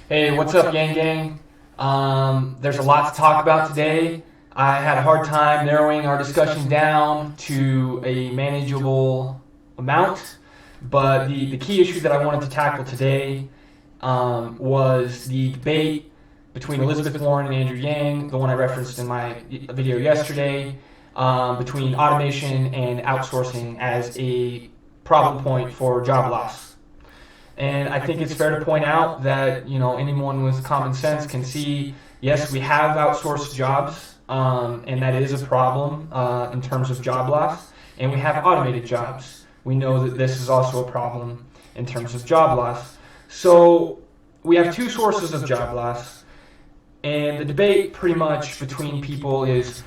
Hey, what's up, Yang Gang? There's a lot to talk about today. I had a hard time narrowing our discussion down to a manageable amount, but the key issue that I wanted to tackle today was the debate between Elizabeth Warren and Andrew Yang, the one I referenced in my video yesterday, between automation and outsourcing as a problem point for job loss. And I think it's fair to point out that, anyone with common sense can see, yes, we have outsourced jobs, and that is a problem in terms of job loss, and we have automated jobs. We know that this is also a problem in terms of job loss. So we have two sources of job loss, and the debate pretty much between people is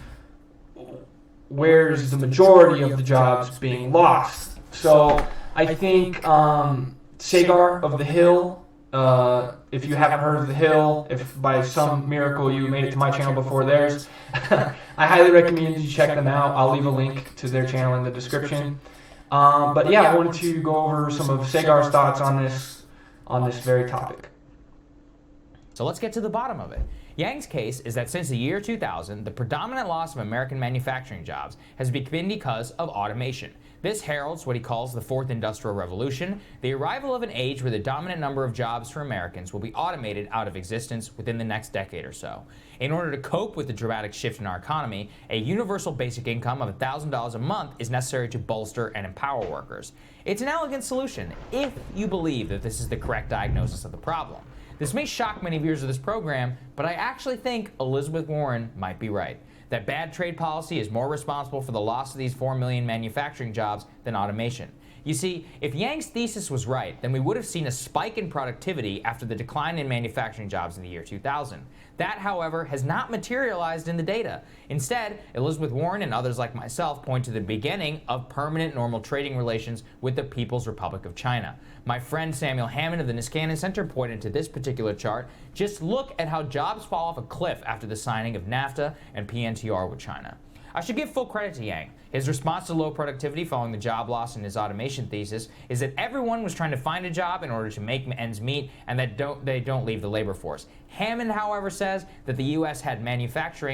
where's the majority of the jobs being lost. So I think Sagar of The Hill, if you haven't heard of The Hill, if by some miracle you made it to my channel before theirs, I highly recommend you check them out. I'll leave a link to their channel in the description. But yeah, I wanted to go over some of Sagar's thoughts on this very topic. So let's get to the bottom of it. Yang's case is that since the year 2000, the predominant loss of American manufacturing jobs has been because of automation. This heralds what he calls the fourth industrial revolution, the arrival of an age where the dominant number of jobs for Americans will be automated out of existence within the next decade or so. In order to cope with the dramatic shift in our economy, a universal basic income of $1,000 a month is necessary to bolster and empower workers. It's an elegant solution if you believe that this is the correct diagnosis of the problem. This may shock many viewers of this program, but I actually think Elizabeth Warren might be right. That bad trade policy is more responsible for the loss of these 4 million manufacturing jobs than automation. You see, if Yang's thesis was right, then we would have seen a spike in productivity after the decline in manufacturing jobs in the year 2000. That, however, has not materialized in the data. Instead, Elizabeth Warren and others like myself point to the beginning of permanent normal trading relations with the People's Republic of China. My friend Samuel Hammond of the Niskanen Center pointed to this particular chart. Just look at how jobs fall off a cliff after the signing of NAFTA and PNTR with China. I should give full credit to Yang. His response to low productivity following the job loss in his automation thesis is that everyone was trying to find a job in order to make ends meet and that they don't leave the labor force. Hammond, however, says that the U.S. had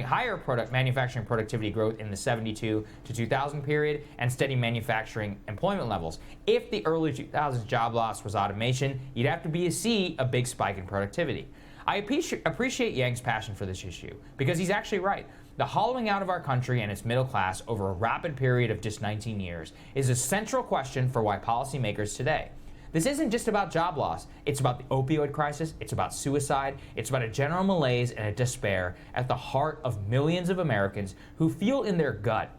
higher manufacturing productivity growth in the 72 to 2000 period and steady manufacturing employment levels. If the early 2000s job loss was automation, you'd have to see a big spike in productivity. I appreciate Yang's passion for this issue because he's actually right. The hollowing out of our country and its middle class over a rapid period of just 19 years is a central question for why policymakers today. This isn't just about job loss. It's about the opioid crisis. It's about suicide. It's about a general malaise and a despair at the heart of millions of Americans who feel in their gut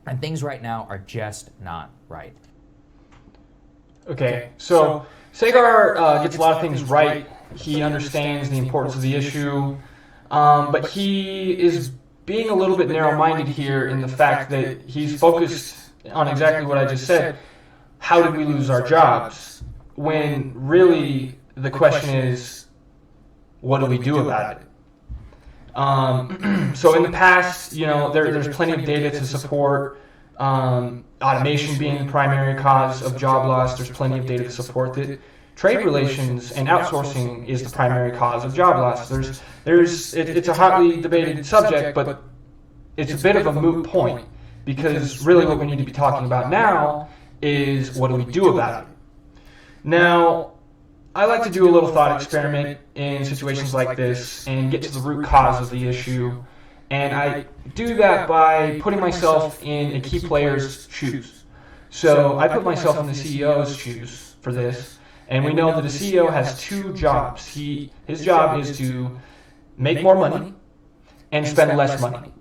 and things right now are just not right. Okay, so Sagar gets a lot of things right. He understands the importance of the issue, but he is being a little bit narrow-minded here in the fact that he's focused on exactly what I just said. How did we lose our jobs? When really the question is, what do we do about it? So in the past, there's plenty of data to support automation being the primary cause of job loss. There's plenty of data to support that trade relations and outsourcing is the primary cause of job loss. It's a hotly debated subject, but it's a bit of a moot point because really what we need to be talking about now is what do we do about it. Now, I like to do a little thought experiment in situations like this and get to the root cause of the issue, and I do that by putting myself in a key player's shoes. So I put myself in the CEO's shoes for this. And we know that a CEO has two jobs. His job is to make more money and spend less money.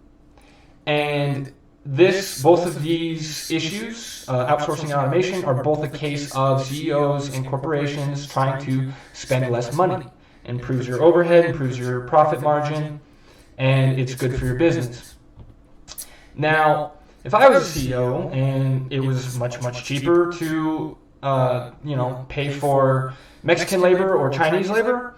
And both of these issues, outsourcing and automation, are both a case of CEOs and corporations trying to spend less money. Improves your overhead, improves your profit margin, and it's good for your business. Now, if I was a CEO and it was much, much cheaper to pay for Mexican labor or Chinese labor,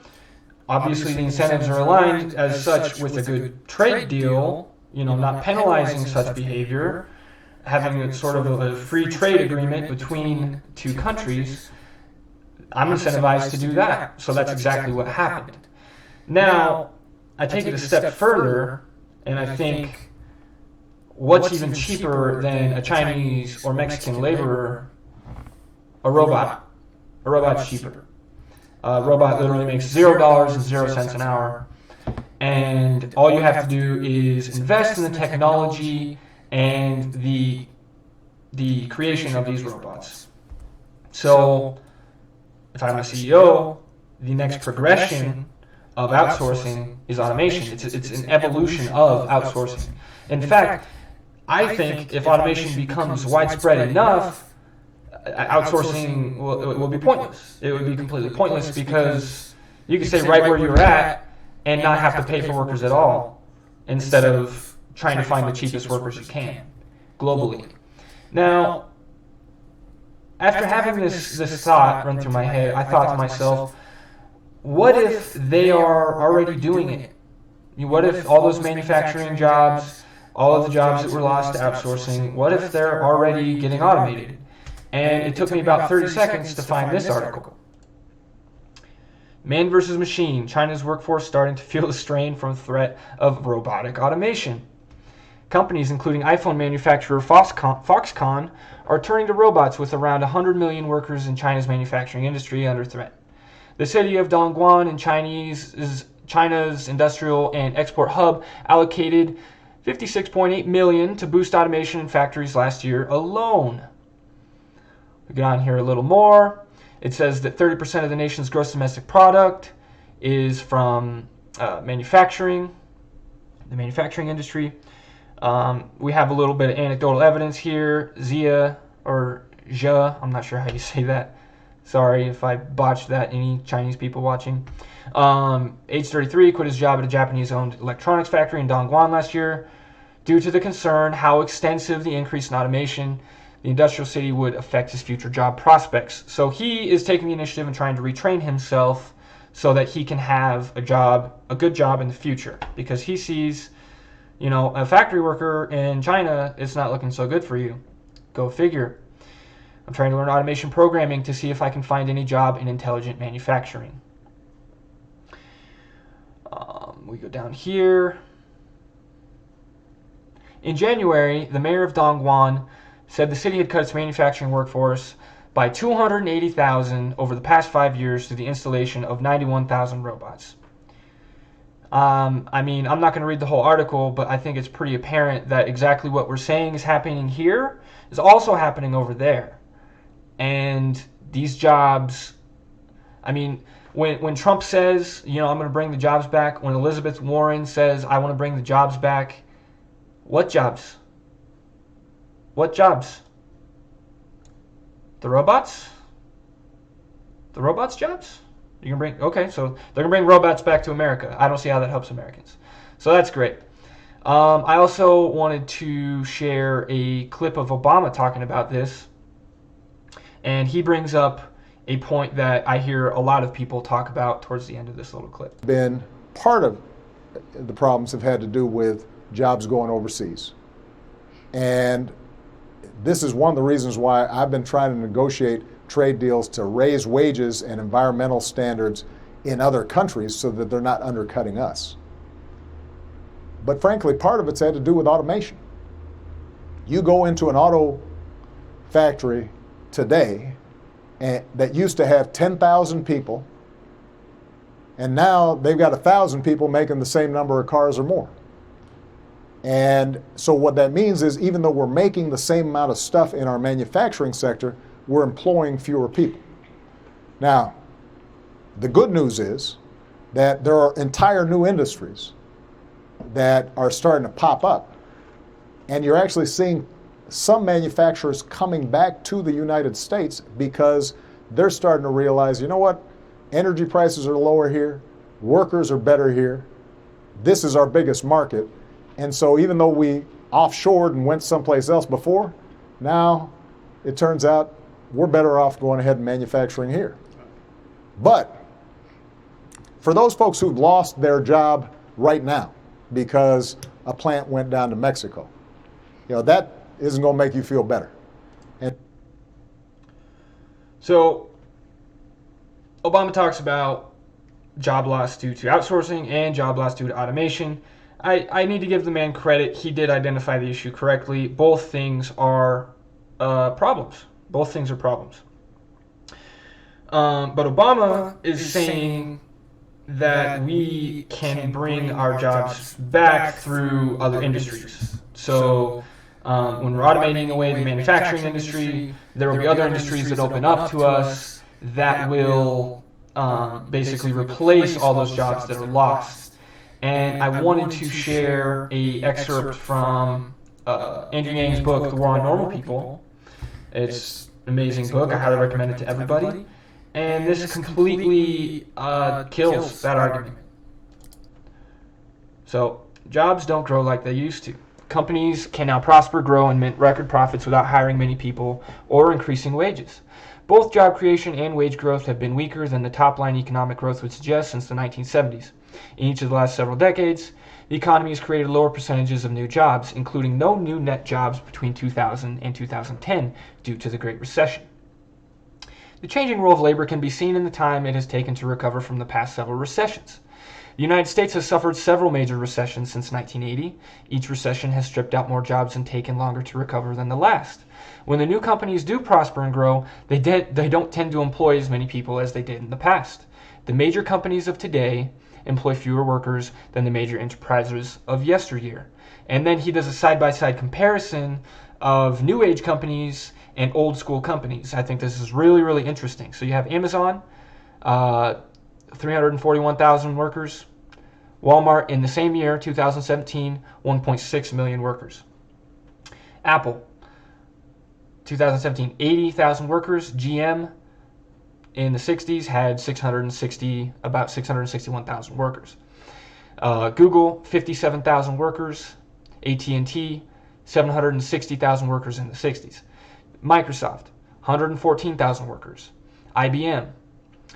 obviously the incentives are aligned as such with a good trade deal, not penalizing such behavior, having a sort of a free trade agreement between two countries. I'm incentivized to do that. So that's exactly what happened. Now, I take it a step further, and I think, what's even cheaper than a Chinese or Mexican laborer? A robot. A robot's cheaper. A robot literally makes $0 and 0 cents an hour. And all you have to do is invest in the technology and the creation of these robots. So, if I'm a CEO, the next progression of outsourcing is automation. It's an evolution of outsourcing. In fact, I think if automation becomes widespread enough, outsourcing will be pointless. It would be completely pointless because you can stay right where you're at and not have to pay for workers at all, instead of trying to find the cheapest workers you can globally. Now, after having this thought run through my head, I thought to myself, what if they are already doing it? What if all those manufacturing jobs, all of the jobs that were lost to outsourcing, what if they're already getting automated? And it took me about 30 seconds to find this article. Man versus machine. China's workforce starting to feel the strain from threat of robotic automation. Companies, including iPhone manufacturer Foxconn, are turning to robots with around 100 million workers in China's manufacturing industry under threat. The city of Dongguan in China's industrial and export hub allocated $56.8 million to boost automation in factories last year alone. We get on here a little more. It says that 30% of the nation's gross domestic product is from manufacturing, the manufacturing industry. We have a little bit of anecdotal evidence here. Zia, or Zhe, I'm not sure how you say that. Sorry if I botched that, any Chinese people watching. Age 33, quit his job at a Japanese-owned electronics factory in Dongguan last year due to the concern how extensive the increase in automation the industrial city would affect his future job prospects. So he is taking the initiative and trying to retrain himself so that he can have a good job in the future, because he sees, a factory worker in China, it's not looking so good for you. Go figure. I'm trying to learn automation programming to see if I can find any job in intelligent manufacturing. We go down here. In January, the mayor of Dongguan said the city had cut its manufacturing workforce by 280,000 over the past 5 years through the installation of 91,000 robots. I'm not going to read the whole article, but I think it's pretty apparent that exactly what we're saying is happening here is also happening over there. And these jobs, when Trump says, I'm going to bring the jobs back, when Elizabeth Warren says, I want to bring the jobs back, what jobs? What jobs? The robots? The robots' jobs? So they're gonna bring robots back to America. I don't see how that helps Americans. So that's great. I also wanted to share a clip of Obama talking about this, and he brings up a point that I hear a lot of people talk about towards the end of this little clip. Been part of the problems have had to do with jobs going overseas, and this is one of the reasons why I've been trying to negotiate trade deals to raise wages and environmental standards in other countries so that they're not undercutting us. But frankly, part of it's had to do with automation. You go into an auto factory today that used to have 10,000 people, and now they've got 1,000 people making the same number of cars or more. And so what that means is, even though we're making the same amount of stuff in our manufacturing sector, we're employing fewer people. Now, the good news is that there are entire new industries that are starting to pop up. And you're actually seeing some manufacturers coming back to the United States because they're starting to realize, energy prices are lower here, workers are better here, this is our biggest market. And so even though we offshored and went someplace else before, now it turns out we're better off going ahead and manufacturing here. But for those folks who've lost their job right now because a plant went down to Mexico, that isn't going to make you feel better. And so Obama talks about job loss due to outsourcing and job loss due to automation. I need to give the man credit. He did identify the issue correctly. Both things are problems. Both things are problems. But Obama is saying that we can bring our jobs back through other industries. So when we're automating away the manufacturing industry, there will be other industries that open up to us that will basically replace all those jobs that are lost. And I wanted to share an excerpt from Andrew Yang's book, The War on Normal People. It's an amazing book. I highly recommend it to everybody. And this completely kills that argument. So, jobs don't grow like they used to. Companies can now prosper, grow, and mint record profits without hiring many people or increasing wages. Both job creation and wage growth have been weaker than the top-line economic growth would suggest since the 1970s. In each of the last several decades, the economy has created lower percentages of new jobs, including no new net jobs between 2000 and 2010 due to the Great Recession. The changing role of labor can be seen in the time it has taken to recover from the past several recessions. The United States has suffered several major recessions since 1980. Each recession has stripped out more jobs and taken longer to recover than the last. When the new companies do prosper and grow, they don't tend to employ as many people as they did in the past. The major companies of today employ fewer workers than the major enterprises of yesteryear. And then he does a side-by-side comparison of new age companies and old school companies. I think this is really, really interesting. So you have Amazon, 341,000 workers. Walmart in the same year, 2017, 1.6 million workers. Apple, 2017, 80,000 workers. GM in the 60s had about 661,000 workers. Google, 57,000 workers. AT&T, 760,000 workers in the 60s. Microsoft, 114,000 workers. IBM,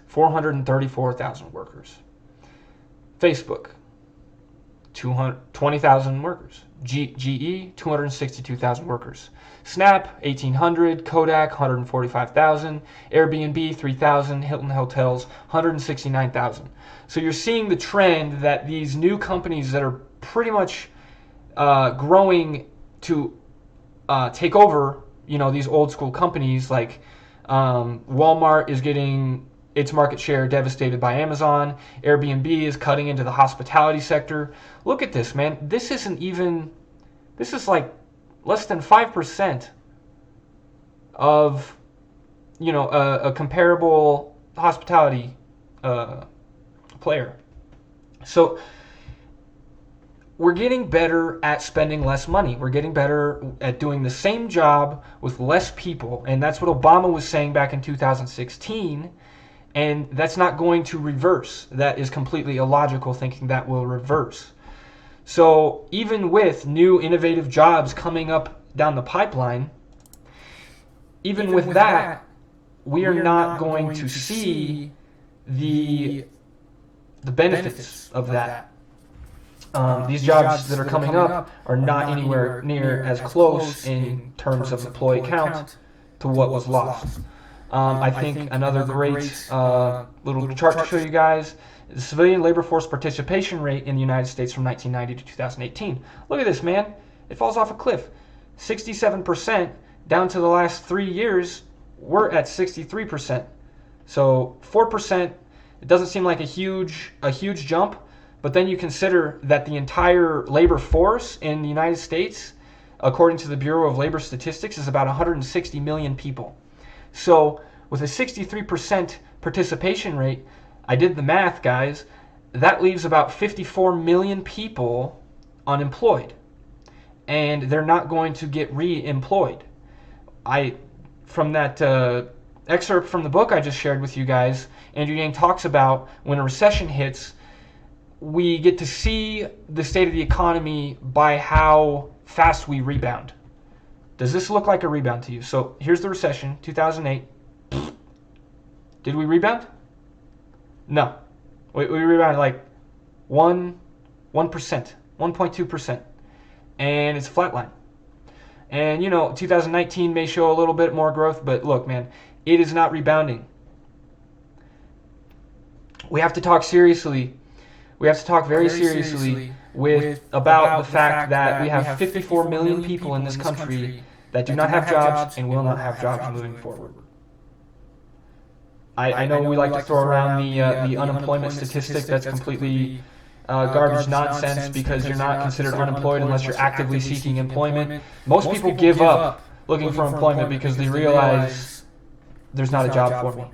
434,000 workers. Facebook, 20,000 workers. GE, 262,000 workers. Snap, 1,800. Kodak, 145,000. Airbnb, 3,000. Hilton Hotels, 169,000. So you're seeing the trend that these new companies that are pretty much growing to take over, these old school companies like Walmart is getting its market share devastated by Amazon. Airbnb is cutting into the hospitality sector. Look at this, man. This is like less than 5% of, a comparable hospitality player. So we're getting better at spending less money. We're getting better at doing the same job with less people. And that's what Obama was saying back in 2016. And that's not going to reverse. That is completely illogical thinking that will reverse. So even with new innovative jobs coming up down the pipeline, even with that, we are not going to see the benefits of that. These jobs that are coming up are not anywhere near as close in terms of employee count to what was lost. I think another great little chart to show you guys is the civilian labor force participation rate in the United States from 1990 to 2018. Look at this, man. It falls off a cliff. 67% down to the last 3 years, we're at 63%. So 4%, it doesn't seem like a huge jump, but then you consider that the entire labor force in the United States, according to the Bureau of Labor Statistics, is about 160 million people. So with a 63% participation rate, I did the math, guys, that leaves about 54 million people unemployed. And they're not going to get re-employed. From that excerpt from the book I just shared with you guys, Andrew Yang talks about when a recession hits, we get to see the state of the economy by how fast we rebound. Does this look like a rebound to you? So here's the recession, 2008. Did we rebound? No. We rebounded like 1%, 1.2%. And it's a flat line. And 2019 may show a little bit more growth, but look, man, it is not rebounding. we have to talk seriously. We have to talk very seriously about the fact that we have 54 million people in this country that do not have jobs and will not have jobs moving forward. I know we like to throw around the unemployment statistic. That's completely garbage nonsense, because you're not considered unemployed unless you're actively seeking employment. Most people give up looking for employment because they realize there's not a job for me.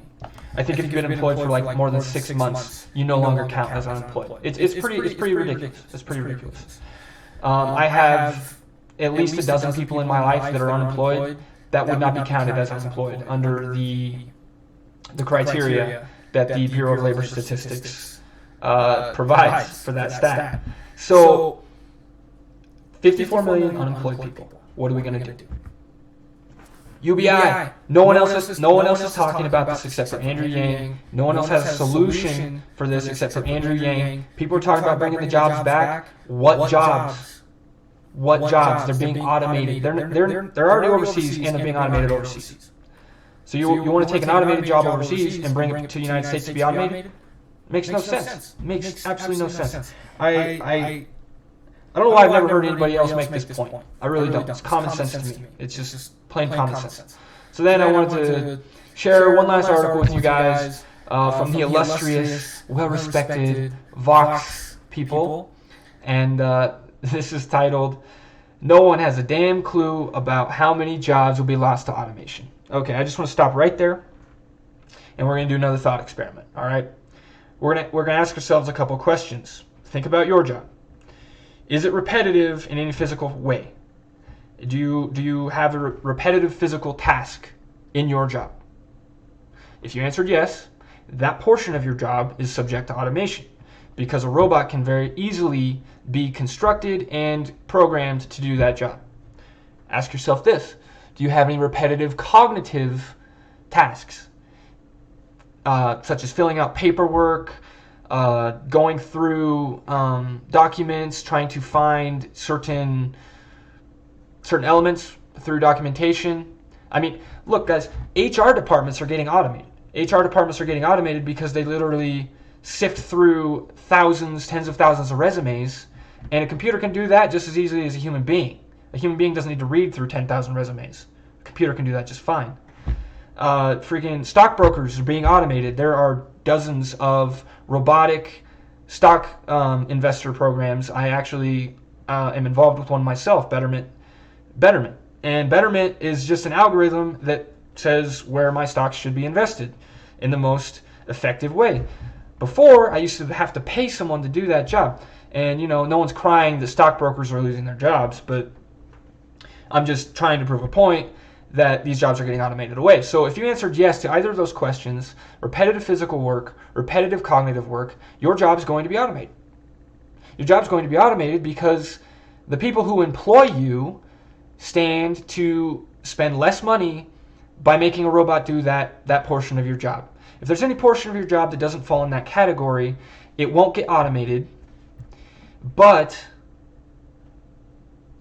I think if you've been employed for like more than 6 months, you no longer count as unemployed. It's pretty ridiculous. It's pretty ridiculous. I have at least a dozen people in my life that are unemployed that would not be counted as unemployed under the criteria that the Bureau of Labor Statistics provides for that stat. So 54 million unemployed people. What are we going to do? UBI. No one else is talking about this except for Andrew Yang. No one else has a solution for this except for Andrew Yang. People are talking about bringing the jobs back. What jobs? What jobs? They're being automated. They're already overseas, and they're being automated overseas. So you want to take an automated job overseas and bring it to the United States to be automated? Makes no sense. Makes absolutely no sense. I don't know why I've never heard anybody else make this point. I really don't. It's common sense to me. It's just plain common sense. So then I wanted to share one last article with you guys from the illustrious, well-respected Vox people. And this is titled, "No One Has a Damn Clue About How Many Jobs Will Be Lost to Automation." Okay, I just want to stop right there, and we're going to do another thought experiment, all right? We're going to ask ourselves a couple questions. Think about your job. Is it repetitive in any physical way? Do you have a repetitive physical task in your job? If you answered yes, that portion of your job is subject to automation, because a robot can very easily be constructed and programmed to do that job. Ask yourself this: do you have any repetitive cognitive tasks, such as filling out paperwork, going through documents, trying to find certain elements through documentation? I mean, look, guys, HR departments are getting automated. HR departments are getting automated because they literally sift through thousands, tens of thousands of resumes, and a computer can do that just as easily as a human being. A human being doesn't need to read through 10,000 resumes. A computer can do that just fine. Freaking stockbrokers are being automated. There are dozens of robotic stock investor programs. I actually am involved with one myself, Betterment. And Betterment is just an algorithm that says where my stocks should be invested in the most effective way. Before, I used to have to pay someone to do that job. And, no one's crying that stockbrokers are losing their jobs, but I'm just trying to prove a point that these jobs are getting automated away. So if you answered yes to either of those questions, repetitive physical work, repetitive cognitive work, your job is going to be automated. Your job is going to be automated because the people who employ you stand to spend less money by making a robot do that portion of your job. If there's any portion of your job that doesn't fall in that category, it won't get automated, but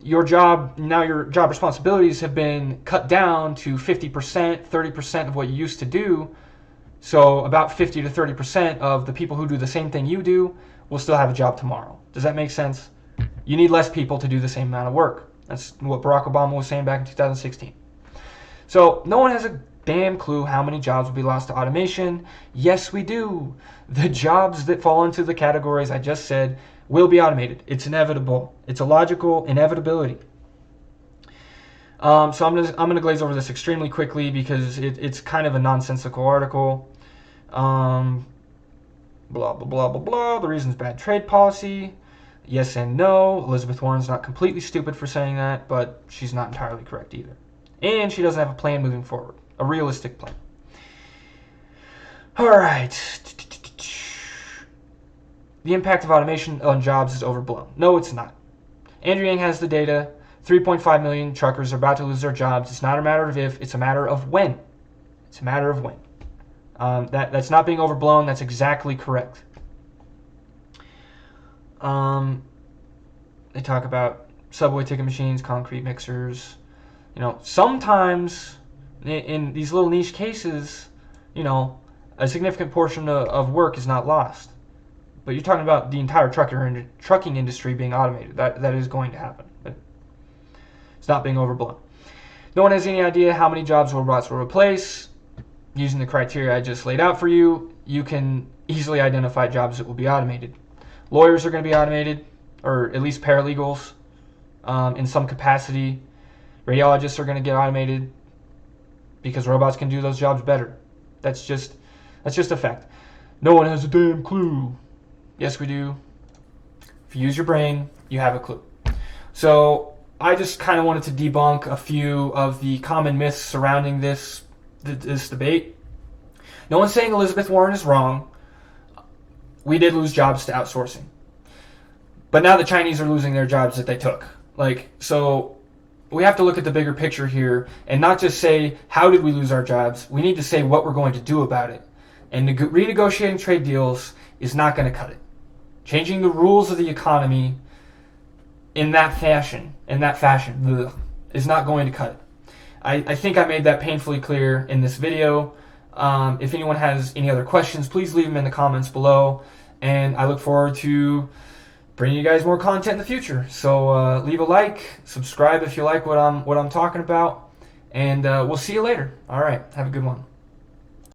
your job responsibilities have been cut down to 50%, 30% of what you used to do. So about 50 to 30% of the people who do the same thing you do will still have a job tomorrow. Does that make sense? You need less people to do the same amount of work. That's what Barack Obama was saying back in 2016. So no one has a damn clue how many jobs will be lost to automation. Yes, we do. The jobs that fall into the categories I just said will be automated. It's inevitable. It's a logical inevitability. So I'm gonna glaze over this extremely quickly because it's kind of a nonsensical article. Blah blah blah blah blah. The reason's bad trade policy. Yes and no. Elizabeth Warren's not completely stupid for saying that, but she's not entirely correct either. And she doesn't have a plan moving forward, a realistic plan. All right. The impact of automation on jobs is overblown. No, it's not. Andrew Yang has the data. 3.5 million truckers are about to lose their jobs. It's not a matter of if, it's a matter of when. It's a matter of when. That's not being overblown. That's exactly correct. They talk about subway ticket machines, concrete mixers. Sometimes in these little niche cases, a significant portion of work is not lost. But you're talking about the entire trucking industry being automated. That is going to happen. It's not being overblown. No one has any idea how many jobs robots will replace. Using the criteria I just laid out for you, you can easily identify jobs that will be automated. Lawyers are going to be automated, or at least paralegals in some capacity. Radiologists are going to get automated because robots can do those jobs better. That's just a fact. No one has a damn clue. Yes, we do. If you use your brain, you have a clue. So I just kind of wanted to debunk a few of the common myths surrounding this debate. No one's saying Elizabeth Warren is wrong. We did lose jobs to outsourcing. But now the Chinese are losing their jobs that they took. So we have to look at the bigger picture here and not just say, how did we lose our jobs? We need to say what we're going to do about it. And renegotiating trade deals is not going to cut it. Changing the rules of the economy in that fashion, is not going to cut it. I think I made that painfully clear in this video. If anyone has any other questions, please leave them in the comments below. And I look forward to bringing you guys more content in the future. So leave a like, subscribe if you like what I'm talking about, and we'll see you later. All right, have a good one.